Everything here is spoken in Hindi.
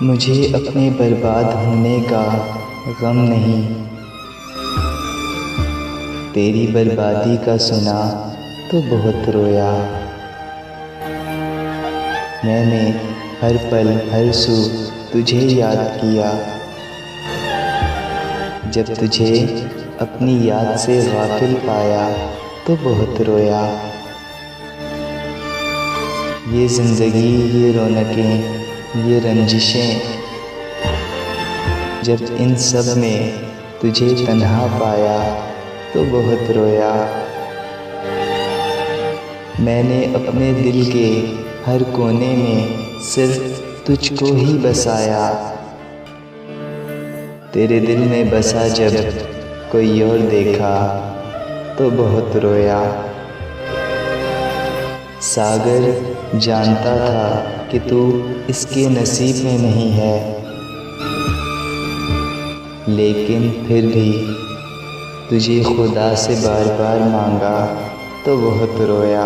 मुझे अपने बर्बाद होने का गम नहीं, तेरी बर्बादी का सुना तो बहुत रोया। मैंने हर पल हर सू तुझे याद किया, जब तुझे अपनी याद से गाफिल पाया तो बहुत रोया। ये ज़िंदगी, ये रौनकें, ये रंजिशें, जब इन सब में तुझे तन्हा पाया तो बहुत रोया। मैंने अपने दिल के हर कोने में सिर्फ तुझको ही बसाया, तेरे दिल में बसा जब कोई और देखा तो बहुत रोया। सागर जानता था कि तू इसके नसीब में नहीं है, लेकिन फिर भी तुझे खुदा से बार बार मांगा तो बहुत रोया।